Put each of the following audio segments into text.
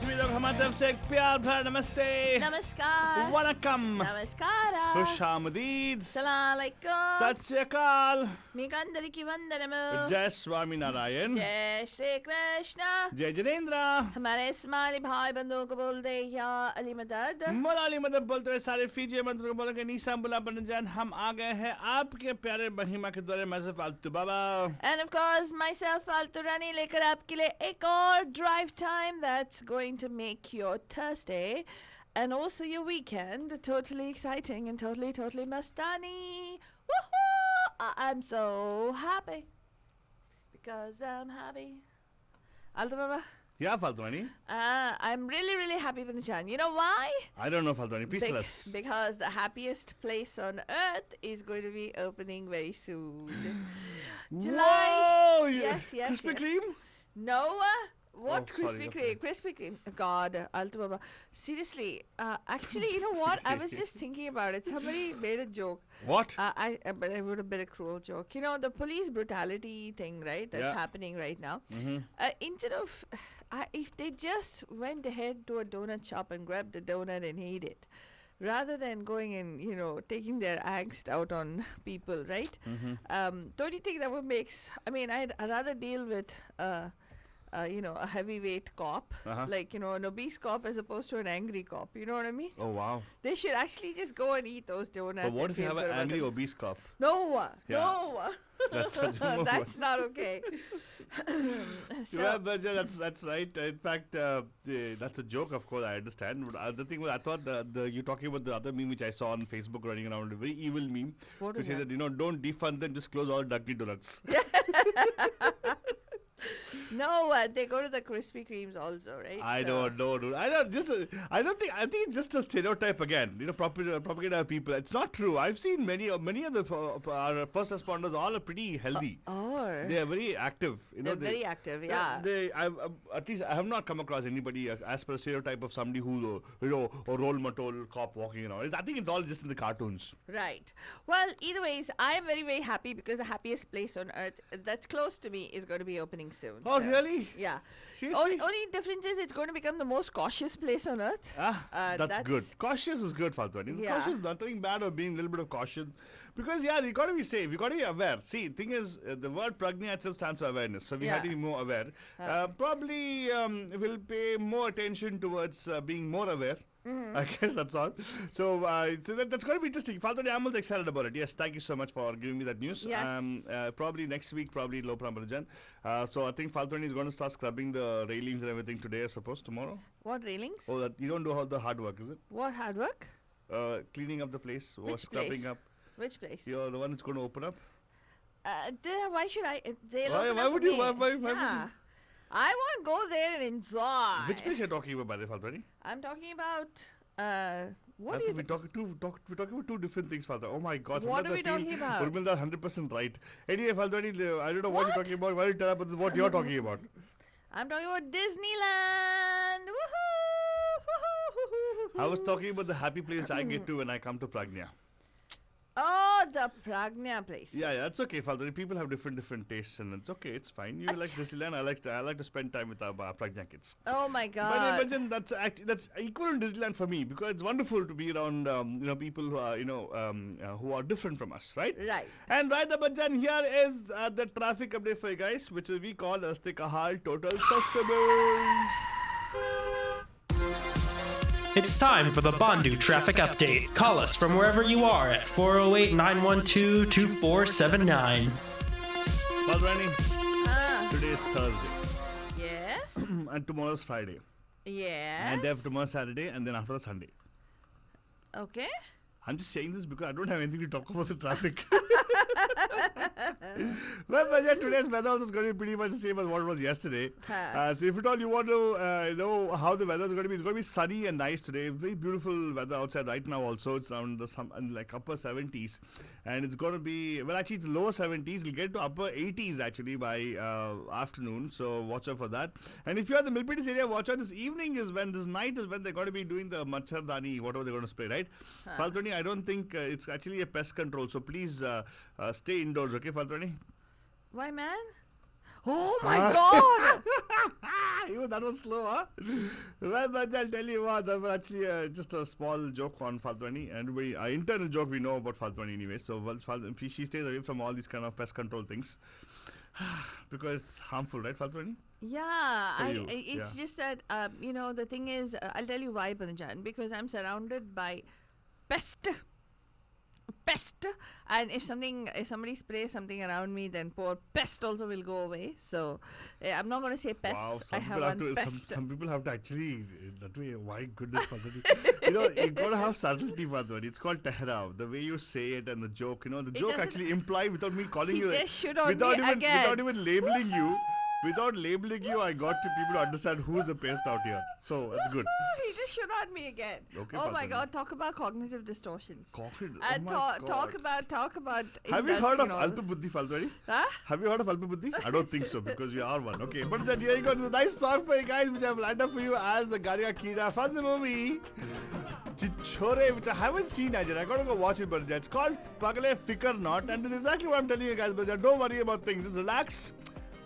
सभी लोग हमारी तरफ से एक प्यार भरा नमस्ते, नमस्कार, वनकम, నమస్కార, खुशामदीद, సలాంకైకుం, सत श्री अकाल, మీకు అందరికీ వందనము, जय स्वामी नारायण, जय श्री कृष्ण। जय जिनेन्द्र। हमारे इस्माइली भाई बंधुओं को बोलते या अली मदद। मौलाली मदद बोलते हुए सारे फीजी मंत्रों को बोलेंगे नीसा बुला बनजान। हम आ गए हैं आपके प्यारे महिमा के द्वारे मैं फालतू बाबा। And of course, myself फालतू रानी लेकर आपके लिए एक और drive time that's going to make your Thursday and also your weekend totally exciting and totally mastani. Woohoo! I'm so happy because I'm happy. Alto Baba. Yeah, Faltwani. I'm really happy, Vinchan. You know why? I don't know, Faltwani. Please tell us. Because the happiest place on earth is going to be opening very soon. July. Whoa! Yes. Krispy Kreme? No. What Oh, Krispy sorry, Kreme? Krispy Kreme. God, Alto Baba. Seriously, actually, you know what? I was just thinking about it. Somebody made a joke. What? But I wrote a bit of cruel joke. You know, the police brutality thing, right? That's happening right now. Mm-hmm. Instead of, if they just went ahead to a donut shop and grabbed a donut and ate it, rather than going and, you know, taking their angst out on people, right? Mm-hmm. Don't you think that would make, I'd rather deal with, you know, a heavyweight cop, like, you know, an obese cop as opposed to an angry cop. You know what I mean? Oh, wow. They should actually just go and eat those donuts. But what and if you feel have good an about angry them. obese cop? No. That's not okay. Yeah, but that's right. In fact, that's a joke, of course, I understand. But the thing was, I thought you're talking about the other meme which I saw on Facebook running around, a very evil meme. What to is say that? that, you know, don't defund them, just close all Dunkin' Donuts. No, they go to the Krispy Kremes also, right? I So- don't know, dude. I think it's just a stereotype again. You know, propaganda of people. It's not true. I've seen many of our first responders. All are pretty healthy. Or They are very active. You know, they're very active, yeah. At least I have not come across anybody as per a stereotype of somebody who, you know, a role model cop walking around. I think it's all just in the cartoons. Right. Well, either ways, I am very happy because the happiest place on earth that's close to me is going to be opening soon. Oh, so, really? Yeah. Seriously? Only difference is it's going to become the most cautious place on earth. That's good. Cautious is good, Faltwani. Yeah. Cautious, nothing bad of being a little bit of caution. Because, yeah, you got to be safe. You got to be aware. See, thing is, the word pragna itself stands for awareness. So we had to be more aware. Probably we'll pay more attention towards being more aware. I guess that's all. So, that's going to be interesting. Faltwani, I'm also excited about it. Yes, thank you so much for giving me that news. Yes. Probably next week, probably Low Pramarajan. So I think Faltwani is going to start scrubbing the railings and everything today, I suppose, tomorrow. What railings? Oh, that you don't do all the hard work, is it? What hard work? Cleaning up the place or Which scrubbing place? up. Which place? You're the one that's going to open up. Why should I? They'll Why- open why up would for you- me. why would you? Yeah. I want to go there and enjoy. Which place you're talking about, by the way, Faltwani? I'm talking about. What I do you? think we're talking about two different things, Faltwani. Oh my God! What sometimes are we I feel talking about? Urmilda 100% right. Anyway, Faltwani, I don't know what What? you're talking about. Why don't you tell us what you're talking about? I'm talking about Disneyland. Woohoo! I was talking about the happy place I get to when I come to Pragna. Oh, the Pragna place. Yeah, that's okay, Faltwani. People have different tastes, and it's okay. It's fine. You like Disneyland. I like to spend time with our Pragna kids. Oh my But God. imagine that's equal to Disneyland for me because it's wonderful to be around people who are who are different from us, right? Right. And right, Bajan, here is the traffic update for you guys, which we call as the Kahal Total Sustainable. It's time for the Bandu traffic update. Call us from wherever you are at 408 912 2479. Balrani, Ah. today is Thursday Yes. and tomorrow's Friday, Yes. and then tomorrow's Saturday, and then after that Sunday. Okay. I'm just saying this because I don't have anything to talk about the traffic. Well, but yeah, today's weather also is going to be pretty much the same as what it was yesterday. So if at all you want to know how the weather is going to be, it's going to be sunny and nice today. Very beautiful weather outside right now also. It's around like upper 70s. And it's going to be, well, actually it's lower 70s. It'll get to upper 80s actually by afternoon. So watch out for that. And if you're in the Milpitas area, watch out. This night is when they're going to be doing the Machardani, whatever they're going to spray, right? Faltwani, I don't think it's actually a pest control. So please stay indoors, okay, Faltwani? Why, man? Oh my God! Even that was slow, huh? Well, but I'll tell you what, that was actually just a small joke on Faltwani. And our internal joke we know about Faltwani anyway. So she stays away from all these kind of pest control things. Because it's harmful, right, Faltwani? Yeah, For you, it's yeah. just that, the thing is, I'll tell you why, Banjan, because I'm surrounded by pest. And if somebody sprays something around me, then poor pest also will go away. So I'm not going to say pest. Wow, I have one pest. some people have to actually, that way, my goodness, Faltwani. You got to have subtlety, Faltwani. It's called tehrav. The way you say it and the joke, the joke doesn't- actually imply without me calling He you. just should on without me even again. Without even labeling you. Without labeling you, I got to people to understand who's the pest out here. So that's good. He just shoot on me again. Okay, oh my Faltwani. God! Talk about cognitive distortions. Cognitive- And oh my talk God. about. Have you heard of indulging in all- Alpa Buddhi, Faltwani? Huh? Have you heard of Alpa Buddhi? I don't think so because you are one. Okay, but then here you go. There's a nice song for you guys which I've lined up for you as the Gariga Kira from the movie Chichore, which I haven't seen as yet. I gotta go watch it, but it's called Pagle Fikar Not, and this is exactly what I'm telling you guys. But don't worry about things. Just relax,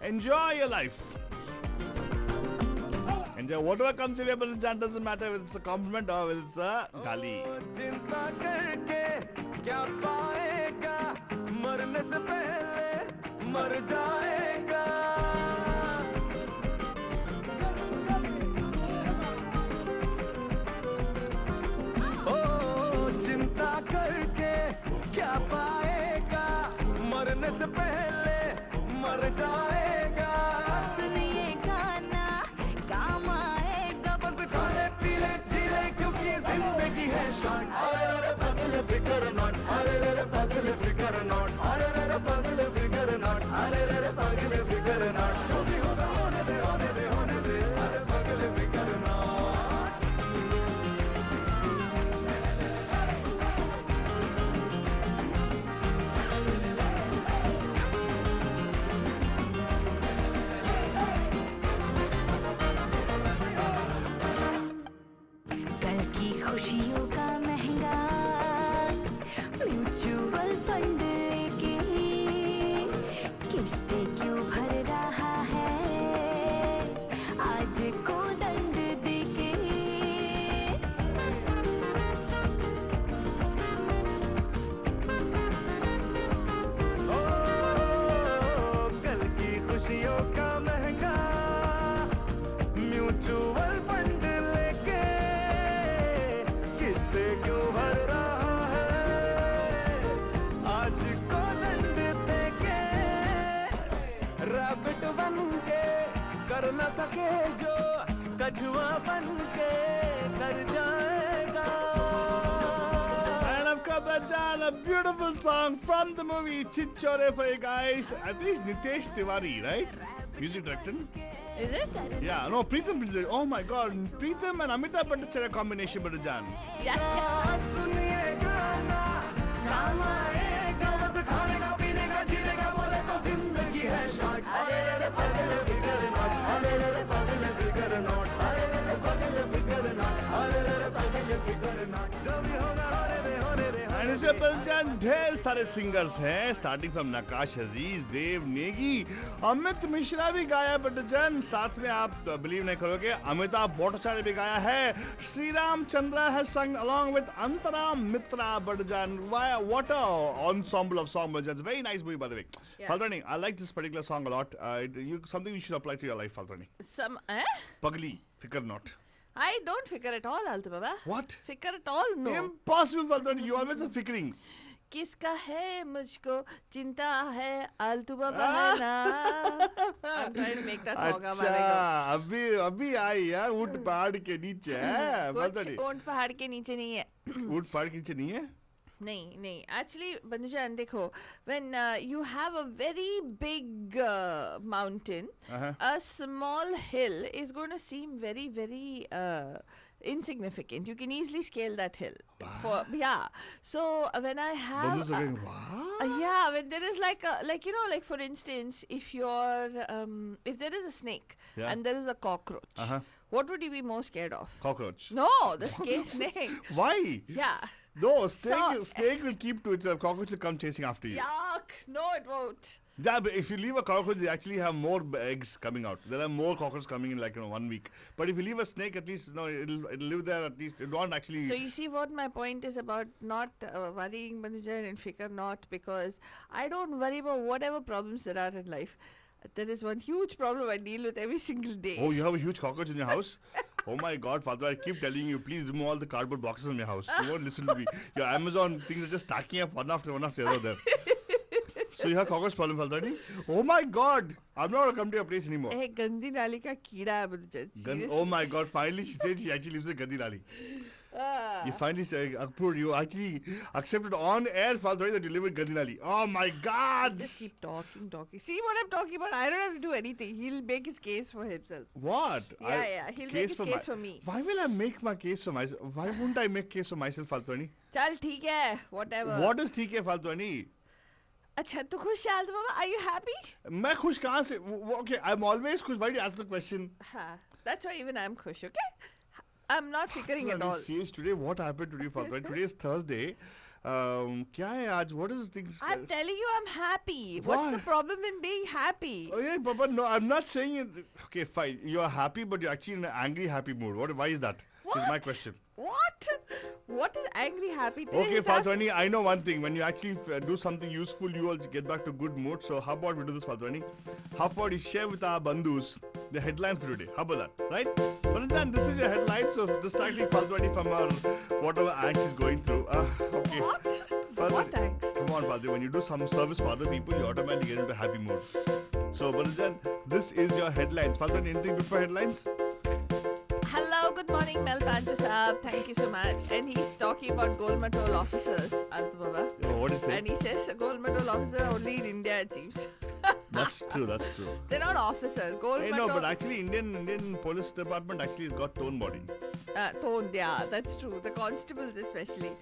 enjoy your life. Enjoy whatever comes your way, but it doesn't matter whether it's a compliment or whether it's a gali. चिंता करके क्या पाएगा मरने से पहले मर जाएगा ओ चिंता करके क्या पाएगा मरने से पहले मर जाएगा सुनिए गाना काम आएगा बस खाने पीले चीले क्योंकि जिंदगी है शॉर्ट अरे रे पगले फिकर नॉट अरे रे पगले फिकर नॉट अरे रे पगले फिकर नॉट अरे रे पगले फिकर नॉट जो भी होगा होने दे होने दे होने दे अरे पगले फिकर नॉट कल की खुशियों का महंगा म्यूचुअल फंड लेके किस्तें क्यों भर रहा है आज को दंड देके ओ कल की खुशियों का महंगा म्यूचुअल फंड लेके किस्ते क्यों भर रहा है आज को दंड देके रैबिट बन के कर न सके जो कछुआ बन के कर जाएगा And I've got that down, a beautiful song from the movie Chichore for you guys. I think it's Nitesh Tiwari, right? Music director. Is it? Yeah, no, Preetham. Oh my God, Preetham and Amitabh Bhattacharya combination, but Jan. Yes. सुनिए गाना काम आएगा बस खाने का पीने का जीने का बोले तो जिंदगी है शॉर्ट अरे रे पगले फिकर नॉट अरे रे पगले फिकर नॉट अरे रे पगले फिकर नॉट अरे रे पगले फिकर नॉट जो भी होगा होने दे होने दे And इसमें पंजान ढेर सारे सिंगर्स हैं, स्टार्टिंग फ्रॉम नकाश अजीज, देव नेगी, अमित मिश्रा भी गाया बटजन, साथ में आप बिलीव नहीं करोगे अमिताभ भट्टाचार्य भी गाया है, Shri Ram Chandra has sung along with Antara Mitra Badajan. What a ensemble of song bhajans. Very nice movie by the way. Yeah. Faltani, I like this particular song a lot. Something you should apply to your life, Faltani. Pagli, Fikar Not. I don't figure at all, Altu Baba. What? Figure at all, no. Impossible, Faltani. You always are fickering. किसका है मुझको चिंता है आलतू बाबा है ना. I'm trying to make that song up. अच्छा, अभी आई यार ऊंट पहाड़ के नीचे है. कुछ ऊंट पहाड़ के नीचे नहीं है. ऊंट पहाड़ के नीचे नहीं है? नहीं. Actually, Bandujan, देखो, when you have a very big mountain, a small hill is going to seem very, very insignificant. You can easily scale that hill. So when I have Bubbles are going, what? when there is like for instance, if if there is a snake and there is a cockroach, what would you be most scared of? Cockroach. No, the snake. Why? Yeah. No, So- snake will keep to itself. Cockroach will come chasing after you. Yuck! No, it won't. Yeah, but if you leave a cockroach, they actually have more eggs coming out. There are more cockroaches coming in like 1 week. But if you leave a snake, at least it'll live there. At least it won't actually. So you see what my point is about not worrying Banujan and Fikar not, because I don't worry about whatever problems there are in life. There is one huge problem I deal with every single day. Oh, you have a huge cockroach in your house? Oh my God, Father! I keep telling you, please remove all the cardboard boxes from your house. You won't listen to me. Your Amazon things are just stacking up one after the other there. So you have cockroach problem, Father? Oh my God! I'm not gonna come to your place anymore. Hey, Gandhi Nali ka keeda hai Banujan. Seriously. Oh my God! Finally, she said she actually lives in Gandhi Nali. Ah. You finally approved. You actually accepted on air, Father, that you live in Gandhi Nali. Oh my God! Just keep talking. See what I'm talking about? I don't have to do anything. He'll make his case for himself. What? Yeah. He'll make his case for me. Why will I make my case for myself? Why won't I make case for myself, Faltwani? Chal, theek hai. Whatever. What is TK, Faltwani? अच्छा तो खुश शाल बाबा, are you happy? मैं खुश कहाँ से? Okay, I'm always खुश. Why do you ask the question? हाँ, that's why even I'm खुश, okay? I'm not figuring at all. Serious today, what happened today, Faltwani? Today is Thursday. क्या है आज? What is the thing? I'm telling you I'm happy. What's the Why? problem in being happy? Oh yeah, but no, I'm not saying it. Okay, fine. You're happy, but you're actually in an angry, happy mood. Why is that? Is my question. What? What is angry happy? Okay, Faltwani, I know one thing. When you actually do something useful, you also get back to good mood. So how about we do this, Faltwani? How about you share with our bandhus the headlines for today? How about that, right? Valentan, this is your headline. So distracting Faltwani from our whatever angst is going through. Okay. What? Faltwani, What angst? Come on, Faltwani. When you do some service for other people, you automatically get into a happy mood. So, Valentan, this is your headlines. Faltwani, anything before headlines? Hello, good morning, Mel Pancho Saab. Thank you so much. And he's talking about gold medal officers, Alt Baba. Oh, what is it? And he says a gold medal officer only in India, it seems. That's true. That's true. They're not officers. Gold I medal. know, but actually, Indian police department actually has got tone body. Toned, yeah, that's true. The constables especially.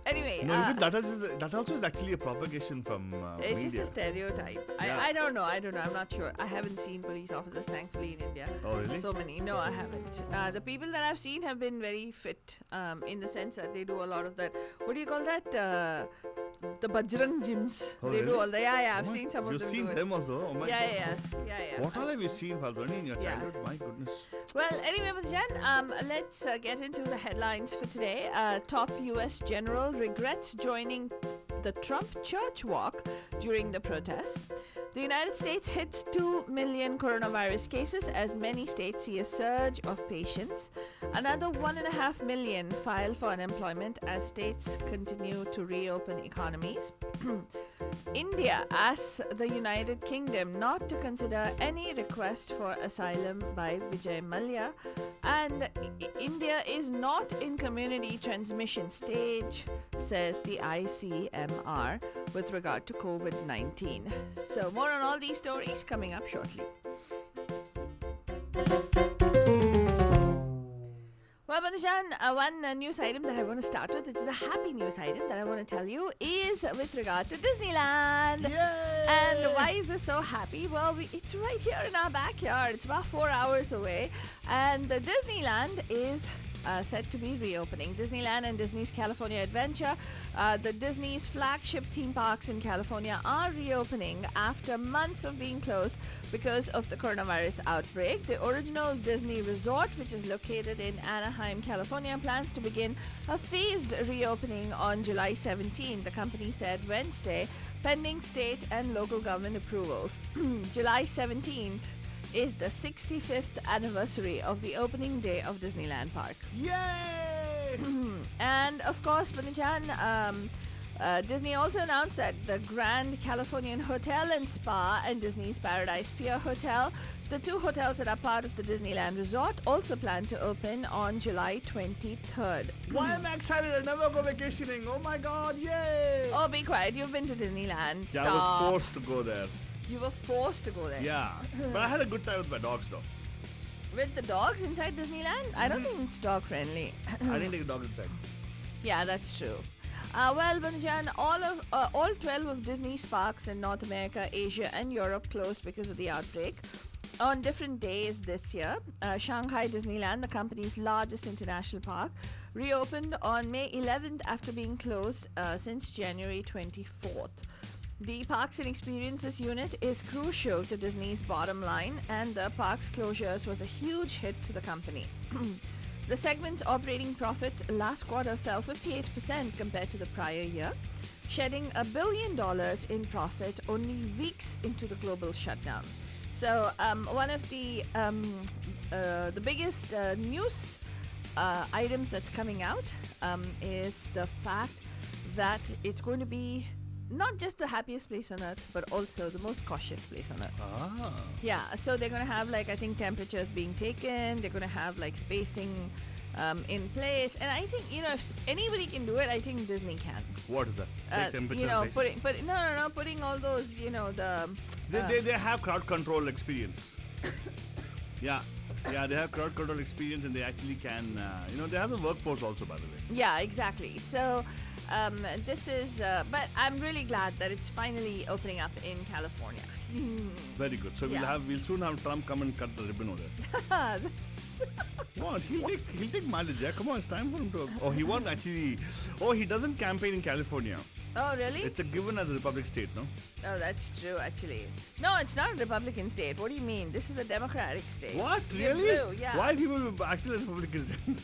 Anyway, No, even that also is actually a propagation from it's media. just a stereotype. Yeah. I don't know. I'm not sure. I haven't seen police officers, thankfully, in India. Oh, really? So many. No, I haven't. The people that I've seen have been very fit, in the sense that they do a lot of that. What do you call that? The Bajrang gyms. Oh, They do really? all that. Yeah, I've Oh my- seen some of You've them seen do it. them also? Oh my Yeah. God. What all have you seen, Falguni, in your Yeah. childhood? My goodness. Well, anyway, Jan, let's get into the headlines for today. Top U.S. general regrets joining the Trump church walk during the protests. The United States hits 2 million coronavirus cases as many states see a surge of patients. Another 1.5 million file for unemployment as states continue to reopen economies. India asks the United Kingdom not to consider any request for asylum by Vijay Mallya. And India is not in community transmission stage, says the ICMR with regard to COVID-19. So more on all these stories coming up shortly. Well, Banujan, one news item that I want to start with, which is a happy news item that I want to tell you, is with regard to Disneyland. Yay! And why is this so happy? Well, it's right here in our backyard. It's about 4 hours away. And the Disneyland is set to be reopening. Disneyland and Disney's California Adventure, the Disney's flagship theme parks in California, are reopening after months of being closed because of the coronavirus outbreak. The original Disney Resort, which is located in Anaheim, California, plans to begin a phased reopening on July 17, the company said Wednesday, pending state and local government approvals. July 17th is the 65th anniversary of the opening day of Disneyland Park. Yay! And of course, Banujan, Disney also announced that the Grand Californian Hotel and Spa and Disney's Paradise Pier Hotel, the two hotels that are part of the Disneyland Resort, also plan to open on July 23rd. Why am I excited? I never go vacationing. Oh my God, yay! Oh, be quiet. You've been to Disneyland. Yeah, Stop. I was forced to go there. You were forced to go there. Yeah, but I had a good time with my dogs though. With the dogs inside Disneyland? I don't think it's dog friendly. I didn't take a dog inside. Yeah, that's true. Well, Banjan, all 12 of Disney's parks in North America, Asia, and Europe closed because of the outbreak. on different days this year. Shanghai Disneyland, the company's largest international park, reopened on May 11th after being closed since January 24th. The Parks and Experiences unit is crucial to Disney's bottom line, and the park's closures was a huge hit to the company. The segment's operating profit last quarter fell 58% compared to the prior year, shedding $1 billion in profit only weeks into the global shutdown. So one of the biggest news items that's coming out is the fact that it's going to be not just the happiest place on earth, but also the most cautious place on earth. Ah. Yeah, so they're going to have, like, I think temperatures being taken, they're going to have, like, spacing in place, and I think, if anybody can do it, I think Disney can. What is that? Take temperature in place? Putting all those, They have crowd control experience. Yeah, they have crowd control experience, and they actually can. They have the workforce also, by the way. Yeah, exactly. So this is, but I'm really glad that it's finally opening up in California. Very good. So Yeah. we'll soon have Trump come and cut the ribbon over there. Come on, he'll take mileage. Yeah, come on, it's time for him to. Oh, he won't actually. Oh, he doesn't campaign in California. Oh, really? It's a given as a Republic state, no? Oh, that's true, actually. No, it's not a Republican state. What do you mean? This is a Democratic state. What? They're Really? blue, yeah. Why people acting as Republicans then?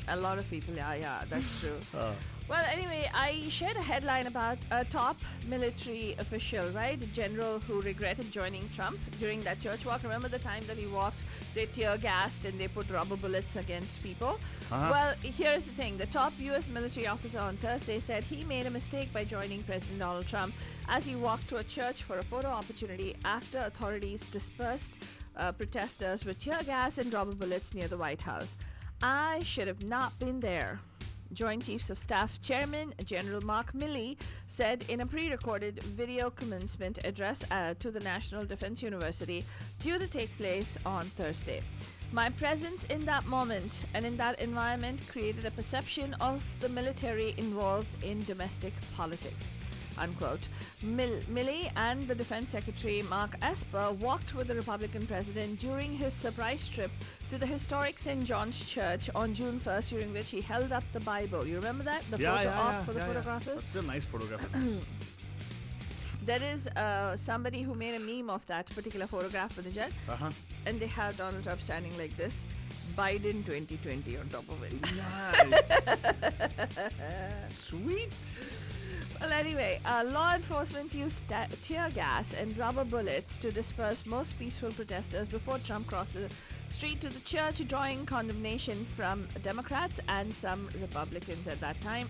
A lot of people, yeah, that's true. Ah. Well, anyway, I shared a headline about a top military official, right? A general who regretted joining Trump during that church walk. Remember the time that he walked, they tear gassed and they put rubber bullets against people? Uh-huh. Well, here's the thing. The top U.S. military officer on Thursday said he made a mistake by joining President Donald Trump as he walked to a church for a photo opportunity after authorities dispersed protesters with tear gas and rubber bullets near the White House. I should have not been there. Joint Chiefs of Staff Chairman General Mark Milley said in a pre-recorded video commencement address to the National Defense University due to take place on Thursday. My presence in that moment and in that environment created a perception of the military involved in domestic politics, unquote. Milley and the Defense Secretary Mark Esper walked with the Republican president during his surprise trip to the historic St. John's Church on June 1st, during which he held up the Bible. You remember that? The photo op for the photographers? That's a nice photograph. There is somebody who made a meme of that particular photograph with the jet, Uh-huh. and they have Donald Trump standing like this. Biden 2020 on top of it. Nice. Sweet. Well, anyway, law enforcement used tear gas and rubber bullets to disperse most peaceful protesters before Trump crossed the street to the church, drawing condemnation from Democrats and some Republicans at that time.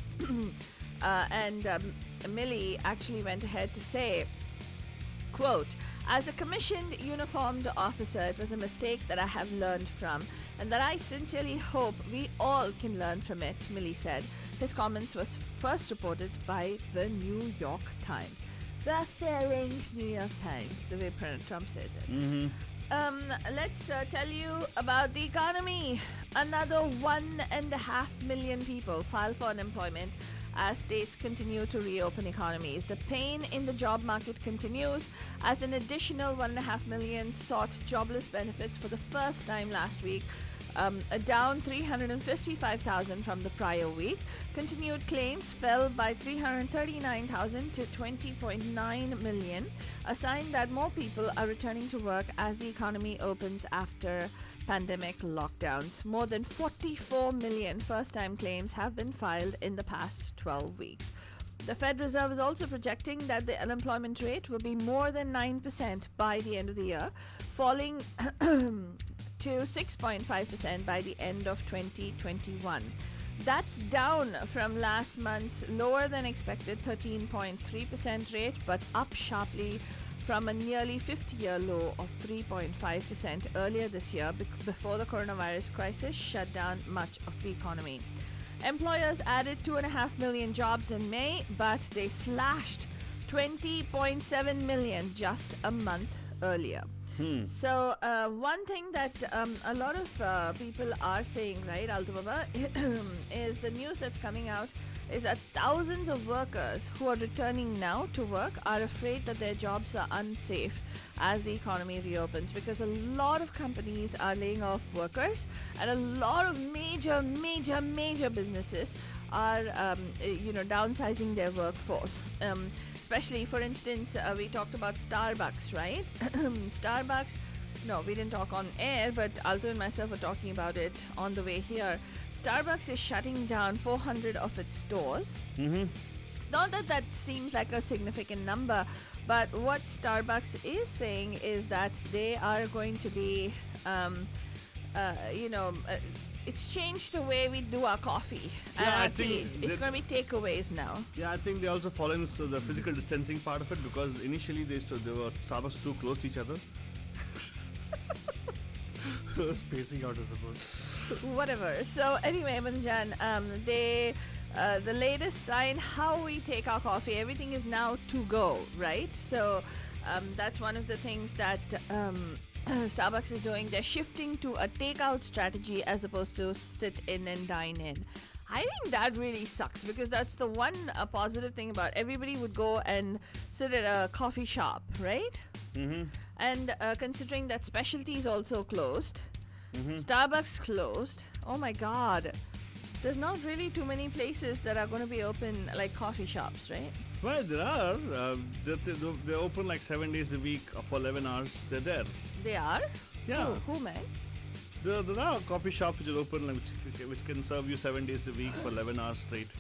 Milley actually went ahead to say, quote, as a commissioned uniformed officer, it was a mistake that I have learned from and that I sincerely hope we all can learn from it, Milley said. His comments was first reported by the New York Times. The selling New York Times, the way Trump says it. Let's tell you about the economy. Another 1.5 million people filed for unemployment as states continue to reopen economies. The pain in the job market continues as an additional 1.5 million sought jobless benefits for the first time last week, down 355,000 from the prior week. Continued claims fell by 339,000 to 20.9 million, a sign that more people are returning to work as the economy opens after pandemic lockdowns. More than 44 million first-time claims have been filed in the past 12 weeks. The Fed Reserve is also projecting that the unemployment rate will be more than 9% by the end of the year, falling to 6.5% by the end of 2021. That's down from last month's lower than expected 13.3% rate, but up sharply from a nearly 50-year low of 3.5% earlier this year before the coronavirus crisis shut down much of the economy. Employers added 2.5 million jobs in May, but they slashed 20.7 million just a month earlier. So one thing that a lot of people are saying, right, Alto Baba, is the news that's coming out is that thousands of workers who are returning now to work are afraid that their jobs are unsafe as the economy reopens, because a lot of companies are laying off workers and a lot of major businesses are downsizing their workforce. Especially, for instance, we talked about Starbucks, right? Starbucks, no, we didn't talk on air, but Alto and myself were talking about it on the way here. Starbucks is shutting down 400 of its stores. Not that that seems like a significant number, but what Starbucks is saying is that they are going to be, it's changed the way we do our coffee and Yeah, I our tea. think It's that- going to be takeaways now. Yeah, I think they also follow into the physical distancing part of it, because initially they were Starbucks too close to each other. Spacing out, I suppose. Whatever. So anyway, Manjan, the latest sign how we take our coffee, everything is now to go, right? So that's one of the things that Starbucks is doing. They're shifting to a takeout strategy as opposed to sit in and dine in. I think that really sucks, because that's the one positive thing about everybody would go and sit at a coffee shop, right? And considering that specialty is also closed, Starbucks closed. Oh my God. There's not really too many places that are going to be open like coffee shops, right? Well, there are. They open like 7 days a week for 11 hours. They're there. They are? Yeah. Who man? There are coffee shops which are open, like, which can serve you 7 days a week for 11 hours straight.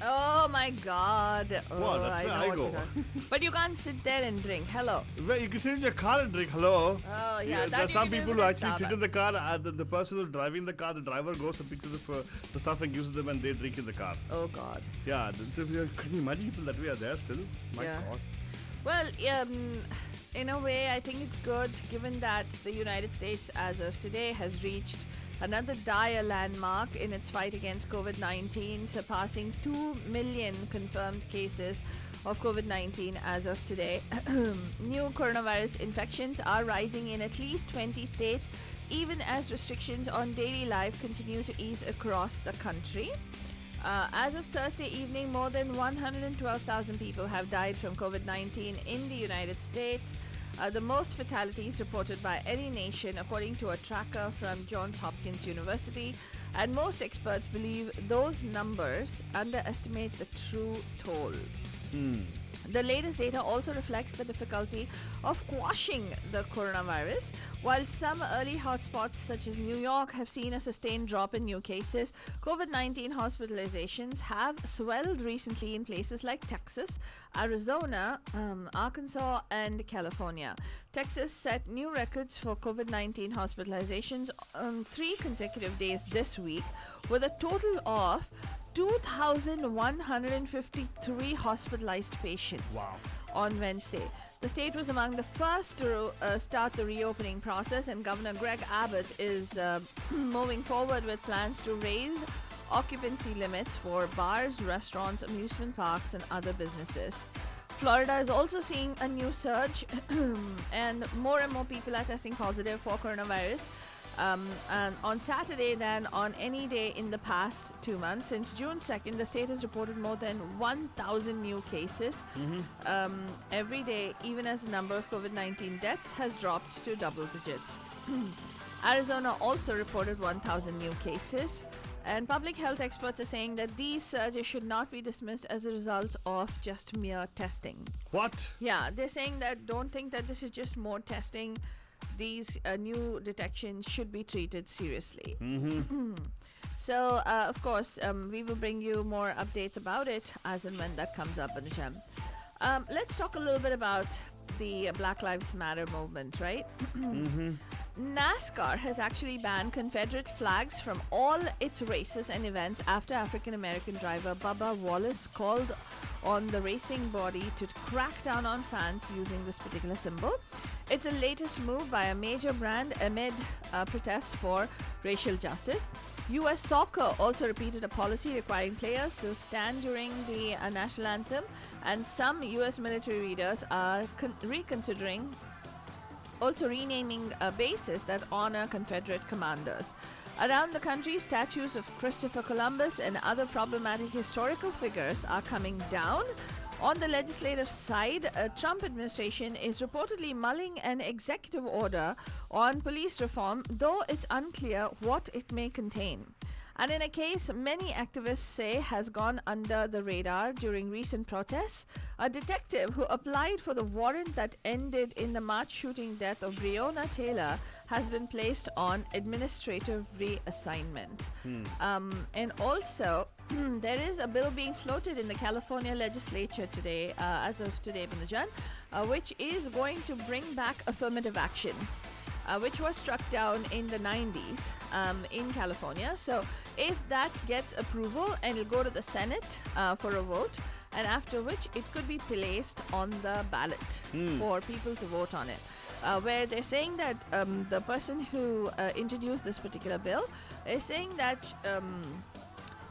Oh my God. Oh, What? That's where know I what go. you're talking- But you can't sit there and drink. Hello. Well, you can sit in your car and drink. Hello. Oh, yeah. There are that you some can do people even who at actually sit Starbucks. in the car. The person who's driving the car, the driver goes and picks up the stuff and gives them, and they drink in the car. Oh God. Yeah, can you imagine people that way are there still? My Yeah. God. Well, in a way, I think it's good, given that the United States, as of today, has reached another dire landmark in its fight against COVID-19, surpassing 2 million confirmed cases of COVID-19 as of today. New coronavirus infections are rising in at least 20 states, even as restrictions on daily life continue to ease across the country. As of Thursday evening, more than 112,000 people have died from COVID-19 in the United States. The most fatalities reported by any nation, according to a tracker from Johns Hopkins University. And most experts believe those numbers underestimate the true toll. The latest data also reflects the difficulty of quashing the coronavirus. While some early hotspots such as New York have seen a sustained drop in new cases, COVID-19 hospitalizations have swelled recently in places like Texas, Arizona, Arkansas, and California. Texas set new records for COVID-19 hospitalizations on 3 consecutive days this week, with a total of 2,153 hospitalized patients on Wednesday. The state was among the first to start the reopening process, and Governor Greg Abbott is moving forward with plans to raise occupancy limits for bars, restaurants, amusement parks, and other businesses. Florida is also seeing a new surge, and more people are testing positive for coronavirus. And on Saturday than on any day in the past 2 months. Since June 2nd, the state has reported more than 1,000 new cases every day, even as the number of COVID-19 deaths has dropped to double digits. Arizona also reported 1,000 new cases. And public health experts are saying that these surges should not be dismissed as a result of just mere testing. What? Yeah, they're saying that don't think that this is just more testing. These new detections should be treated seriously. So, of course, we will bring you more updates about it as and when that comes up, Anujam. Let's talk a little bit about the Black Lives Matter movement, right? NASCAR has actually banned Confederate flags from all its races and events after African-American driver Bubba Wallace called on the racing body to crack down on fans using this particular symbol. It's a latest move by a major brand amid protests for racial justice. US Soccer also repeated a policy requiring players to stand during the national anthem, and some US military leaders are reconsidering also renaming bases that honor Confederate commanders. Around the country, statues of Christopher Columbus and other problematic historical figures are coming down. On the legislative side, Trump administration is reportedly mulling an executive order on police reform, though it's unclear what it may contain. And in a case many activists say has gone under the radar during recent protests, a detective who applied for the warrant that ended in the March shooting death of Breonna Taylor has been placed on administrative reassignment. And also, there is a bill being floated in the California legislature today, as of today, Bundajan, which is going to bring back affirmative action. Which was struck down in the 90s in California. So if that gets approval, and it'll go to the Senate for a vote, and after which it could be placed on the ballot for people to vote on it. Where they're saying that the person who introduced this particular bill is saying that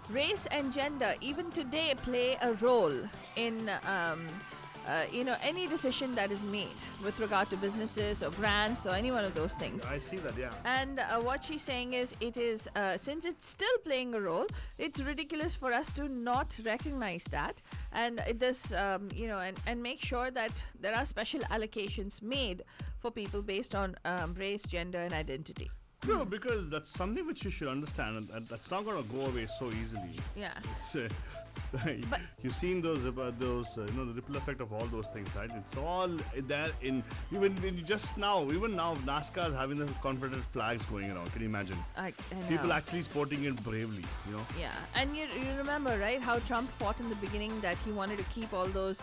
race and gender even today play a role in any decision that is made with regard to businesses or grants or any one of those things. I see that, yeah. And what she's saying is, it is since it's still playing a role, it's ridiculous for us to not recognize that, and it does, and make sure that there are special allocations made for people based on race, gender, and identity. No, because that's something which you should understand, and that's not going to go away so easily. Yeah. It's, you've seen those the ripple effect of all those things, right? It's all there in even now NASCAR is having the Confederate flags going around. Can you imagine? I know. People actually sporting it bravely, you know. Yeah, and you remember, right, how Trump fought in the beginning that he wanted to keep all those,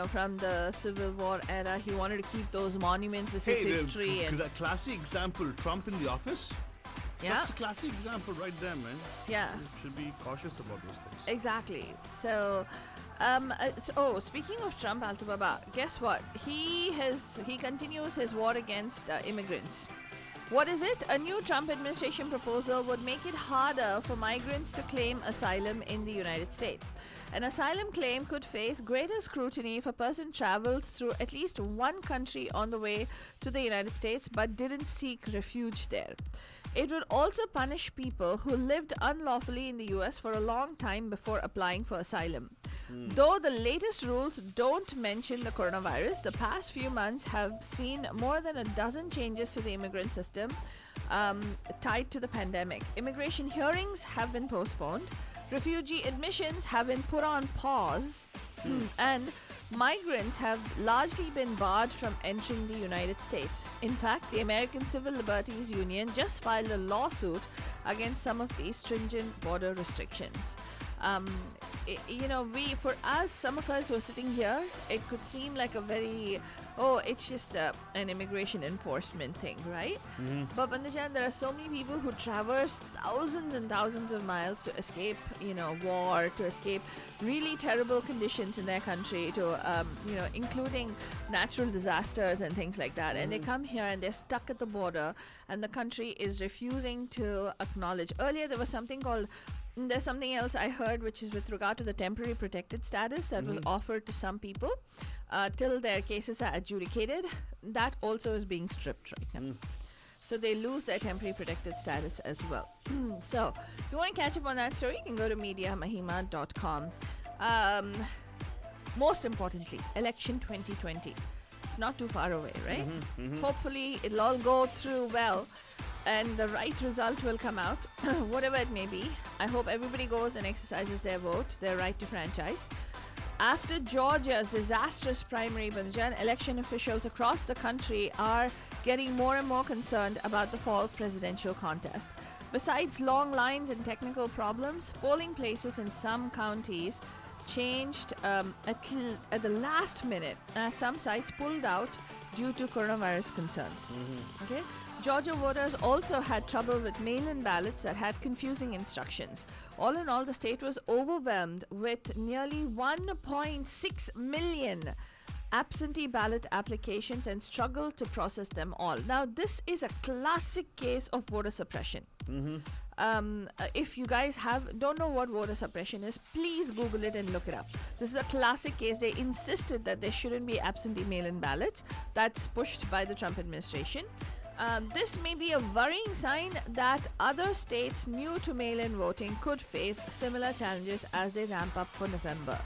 from the Civil War era. He wanted to keep those monuments. This is history. And the classic example, Trump in the office. yeah, That's a classic example right there, man. yeah. You should be cautious about those things. Exactly. So, speaking of Trump, Altubaba, guess what? He continues his war against immigrants. What is it? A new Trump administration proposal would make it harder for migrants to claim asylum in the United States. An asylum claim could face greater scrutiny if a person traveled through at least one country on the way to the United States but didn't seek refuge there. It would also punish people who lived unlawfully in the US for a long time before applying for asylum. Though the latest rules don't mention the coronavirus, the past few months have seen more than a dozen changes to the immigrant system tied to the pandemic. Immigration hearings have been postponed, refugee admissions have been put on pause, and migrants have largely been barred from entering the United States. In fact, the American Civil Liberties Union just filed a lawsuit against some of these stringent border restrictions. Some of us who are sitting here, it could seem like a very, it's just an immigration enforcement thing, right? But Bandajan, there are so many people who traverse thousands and thousands of miles to escape, war, to escape really terrible conditions in their country, to, including natural disasters and things like that. And they come here and they're stuck at the border, and the country is refusing to acknowledge. Earlier, there was something called there's something else I heard, which is with regard to the temporary protected status that was offered to some people till their cases are adjudicated. That also is being stripped right now. So they lose their temporary protected status as well. So if you want to catch up on that story, you can go to mediamahima.com. Most importantly, election 2020. It's not too far away, right? Hopefully it'll all go through well, and the right result will come out, whatever it may be. I hope everybody goes and exercises their vote, their right to franchise. After Georgia's disastrous primary, Banjan, election officials across the country are getting more and more concerned about the fall presidential contest. Besides long lines and technical problems, polling places in some counties changed at the last minute as some sites pulled out due to coronavirus concerns. Okay. Georgia voters also had trouble with mail-in ballots that had confusing instructions. All in all, the state was overwhelmed with nearly 1.6 million absentee ballot applications and struggled to process them all. Now, this is a classic case of voter suppression. If you guys don't know what voter suppression is, please Google it and look it up. This is a classic case. They insisted that there shouldn't be absentee mail-in ballots. That's pushed by the Trump administration. This may be a worrying sign that other states new to mail-in voting could face similar challenges as they ramp up for November.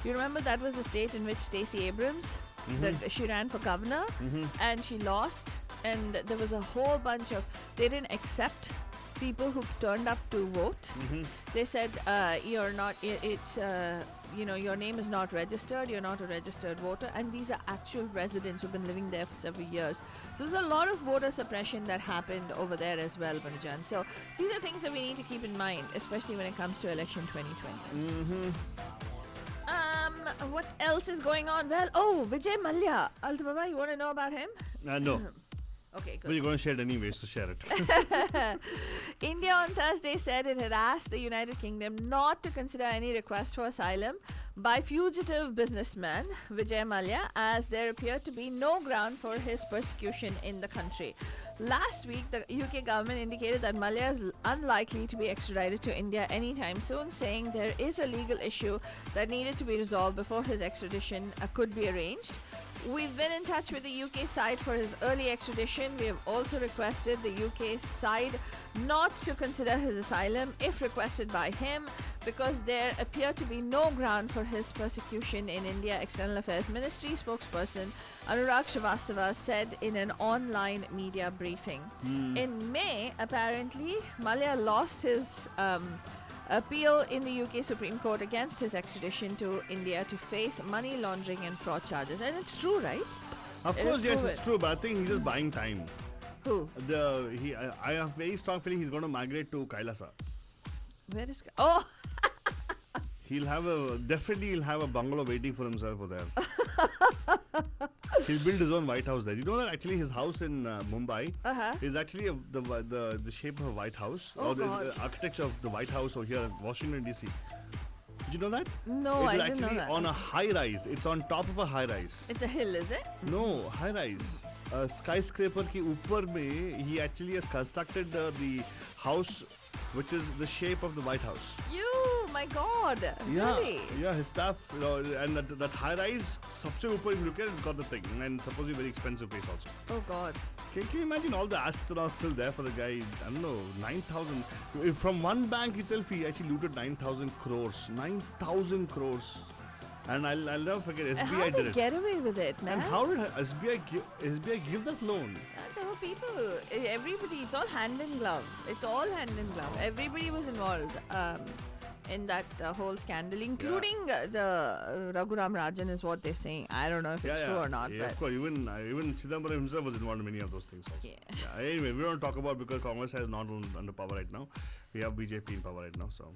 You remember that was the state in which Stacey Abrams, she ran for governor, and she lost, and there was a whole bunch of, they didn't accept people who turned up to vote. They said you're not, your name is not registered, you're not a registered voter, and these are actual residents who've been living there for several years. So there's a lot of voter suppression that happened over there as well, Manajan. So these are things that we need to keep in mind, especially when it comes to election 2020. What else is going on? Well, Vijay Mallya. Alta Baba, you want to know about him? No. Okay, good. But you're going to share it anyway, so share it. India on Thursday said it had asked the United Kingdom not to consider any request for asylum by fugitive businessman Vijay Mallya, as there appeared to be no ground for his persecution in the country. Last week, the UK government indicated that Mallya is unlikely to be extradited to India anytime soon, saying there is a legal issue that needed to be resolved before his extradition could be arranged. We've been in touch with the UK side for his early extradition. We have also requested the UK side not to consider his asylum if requested by him, because there appear to be no ground for his persecution in India. External Affairs Ministry spokesperson Anurag Srivastava said in an online media briefing. In May, apparently, Mallya lost his appeal in the UK Supreme Court against his extradition to India to face money laundering and fraud charges. And it's true, right? Of It course, is yes, proven. it's true, but I think he's just buying time. Who? I have very strong feeling he's going to migrate to Kailasa. Where is... Oh! He'll have a bungalow waiting for himself over there. He'll build his own White House there. You know that actually his house in Mumbai is actually the shape of a White House, Oh, or the God. architecture of the White House over here in Washington DC. Did you know that? No, I It is didn't know actually that. on a high rise. It's on top of a high rise. It's a hill, is it? No, high rise. Skyscraper ki upar mein, he actually has constructed the house which is the shape of the White House. My God. Yeah, Really? yeah, his staff, and that high rise, sabse upar if you look at it, it's got the thing, and supposedly very expensive place also. Oh, God. Can you imagine all the astronauts still there for the guy? I don't know, 9,000. From one bank itself, he actually looted 9,000 crores. 9,000 crores. And I'll never forget, How SBI did did they it. get away with it, man? And how did SBI give that loan? There were people, everybody, it's all hand in glove. It's all hand in glove. Everybody was involved in that whole scandal, including the Raghuram Rajan is what they're saying. I don't know if it's true or not. Yeah, but of course, even Chidambaram himself was involved in many of those things also. Yeah. Anyway, we don't talk about, because Congress has not under power right now. We have BJP in power right now, so.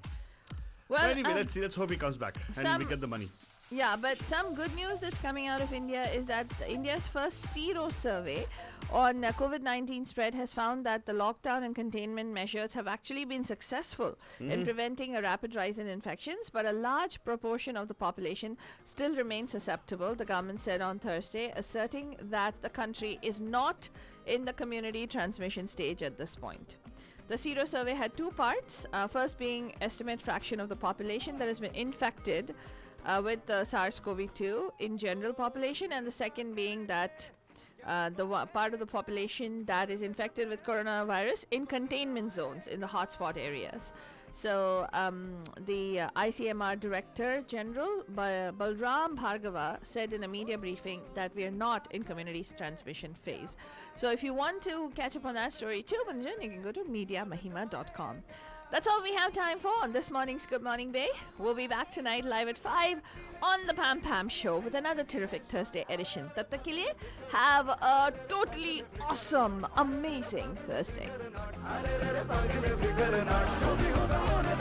Well, Anyway, let's see. Let's hope he comes back and we get the money. Yeah, but some good news that's coming out of India is that India's first Sero survey on COVID-19 spread has found that the lockdown and containment measures have actually been successful in preventing a rapid rise in infections, but a large proportion of the population still remains susceptible, the government said on Thursday, asserting that the country is not in the community transmission stage at this point. The Sero survey had two parts, first being estimate fraction of the population that has been infected with the SARS-CoV-2 in general population, and the second being that part of the population that is infected with coronavirus in containment zones in the hotspot areas. So the ICMR Director General Balram Bhargava said in a media briefing that we are not in community transmission phase. So if you want to catch up on that story too, Manjan, you can go to mediamahima.com. That's all we have time for on this morning's Good Morning Bay. We'll be back tonight live at 5 on the Pam Pam Show with another terrific Thursday edition. Tab tak ke liye, have a totally awesome, amazing Thursday. अरे रे रे पागल फिकर ना जो भी होगा होने